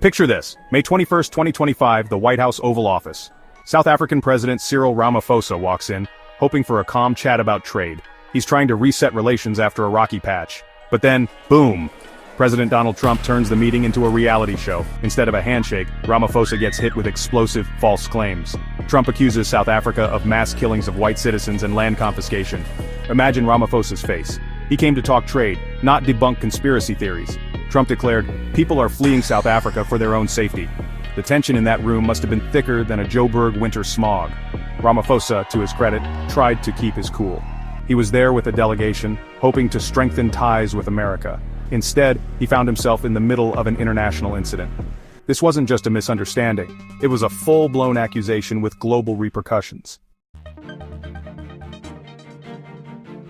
Picture this, May 21st, 2025, the White House Oval Office. South African President Cyril Ramaphosa walks in, hoping for a calm chat about trade. He's trying to reset relations after a rocky patch. But then, boom! President Donald Trump turns the meeting into a reality show. Instead of a handshake, Ramaphosa gets hit with explosive, false claims. Trump accuses South Africa of mass killings of white citizens and land confiscation. Imagine Ramaphosa's face. He came to talk trade, not debunk conspiracy theories. Trump declared, "People are fleeing South Africa for their own safety." The tension in that room must have been thicker than a Joburg winter smog. Ramaphosa, to his credit, tried to keep his cool. He was there with a delegation, hoping to strengthen ties with America. Instead, he found himself in the middle of an international incident. This wasn't just a misunderstanding. It was a full-blown accusation with global repercussions.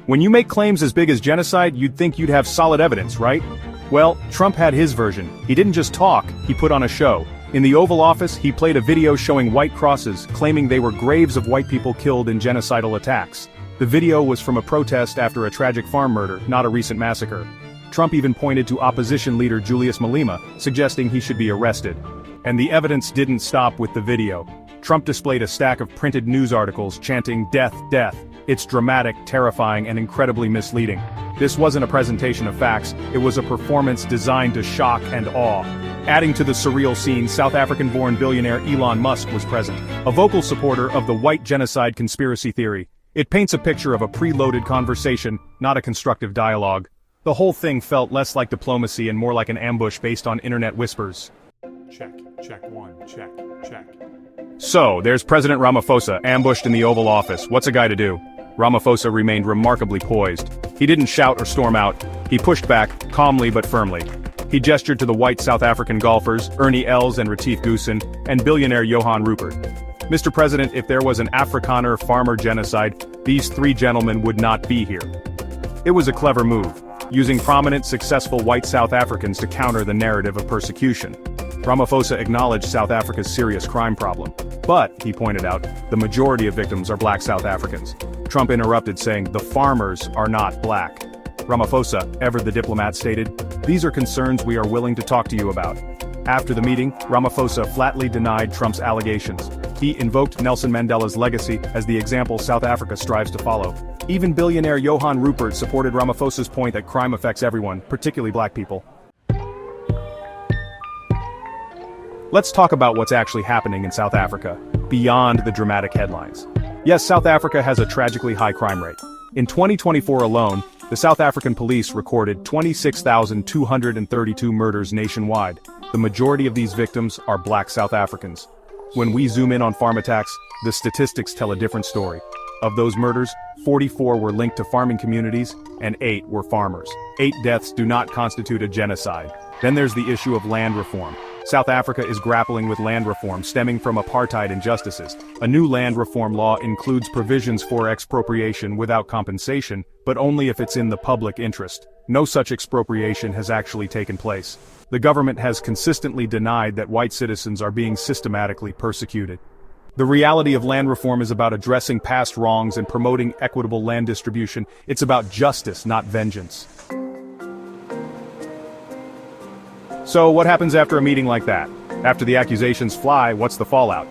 When you make claims as big as genocide, you'd think you'd have solid evidence, right? Well, Trump had his version. He didn't just talk, he put on a show. In the Oval Office, he played a video showing white crosses, claiming they were graves of white people killed in genocidal attacks. The video was from a protest after a tragic farm murder, not a recent massacre. Trump even pointed to opposition leader Julius Malema, suggesting he should be arrested. And the evidence didn't stop with the video. Trump displayed a stack of printed news articles chanting "Death, death." It's dramatic, terrifying, and incredibly misleading. This wasn't a presentation of facts, it was a performance designed to shock and awe. Adding to the surreal scene, South African-born billionaire Elon Musk was present, a vocal supporter of the white genocide conspiracy theory. It paints a picture of a preloaded conversation, not a constructive dialogue. The whole thing felt less like diplomacy and more like an ambush based on internet whispers. Check one, check. So, there's President Ramaphosa, ambushed in the Oval Office. What's a guy to do? Ramaphosa remained remarkably poised. He didn't shout or storm out. He pushed back, calmly but firmly. He gestured to the white South African golfers, Ernie Els and Retief Goosen, and billionaire Johan Rupert. Mr. President, if there was an Afrikaner farmer genocide, these three gentlemen would not be here. It was a clever move, using prominent, successful white South Africans to counter the narrative of persecution. Ramaphosa acknowledged South Africa's serious crime problem. But, he pointed out, the majority of victims are black South Africans. Trump interrupted, saying, "The farmers are not black." Ramaphosa, ever the diplomat, stated, "These are concerns we are willing to talk to you about." After the meeting, Ramaphosa flatly denied Trump's allegations. He invoked Nelson Mandela's legacy as the example South Africa strives to follow. Even billionaire Johan Rupert supported Ramaphosa's point that crime affects everyone, particularly black people. Let's talk about what's actually happening in South Africa, beyond the dramatic headlines. Yes, South Africa has a tragically high crime rate. In 2024 alone, the South African police recorded 26,232 murders nationwide. The majority of these victims are black South Africans. When we zoom in on farm attacks, the statistics tell a different story. Of those murders, 44 were linked to farming communities, and 8 were farmers. 8 deaths do not constitute a genocide. Then there's the issue of land reform. South Africa is grappling with land reform stemming from apartheid injustices. A new land reform law includes provisions for expropriation without compensation, but only if it's in the public interest. No such expropriation has actually taken place. The government has consistently denied that white citizens are being systematically persecuted. The reality of land reform is about addressing past wrongs and promoting equitable land distribution. It's about justice, not vengeance. So what happens after a meeting like that? After the accusations fly, what's the fallout?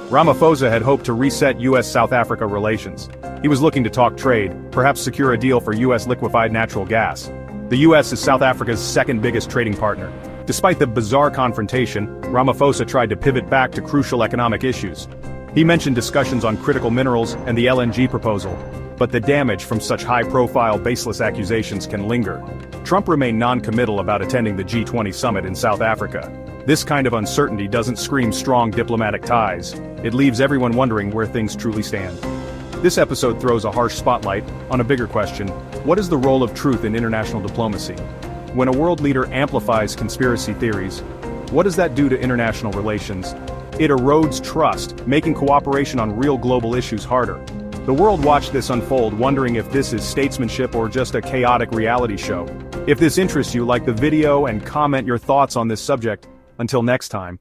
Ramaphosa had hoped to reset US-South Africa relations. He was looking to talk trade, perhaps secure a deal for US liquefied natural gas. The US is South Africa's second biggest trading partner. Despite the bizarre confrontation, Ramaphosa tried to pivot back to crucial economic issues. He mentioned discussions on critical minerals and the LNG proposal. But the damage from such high-profile, baseless accusations can linger. Trump remained non-committal about attending the G20 summit in South Africa. This kind of uncertainty doesn't scream strong diplomatic ties. It leaves everyone wondering where things truly stand. This episode throws a harsh spotlight on a bigger question: what is the role of truth in international diplomacy? When a world leader amplifies conspiracy theories, what does that do to international relations? It erodes trust, making cooperation on real global issues harder. The world watched this unfold, wondering if this is statesmanship or just a chaotic reality show. If this interests you, like the video and comment your thoughts on this subject. Until next time.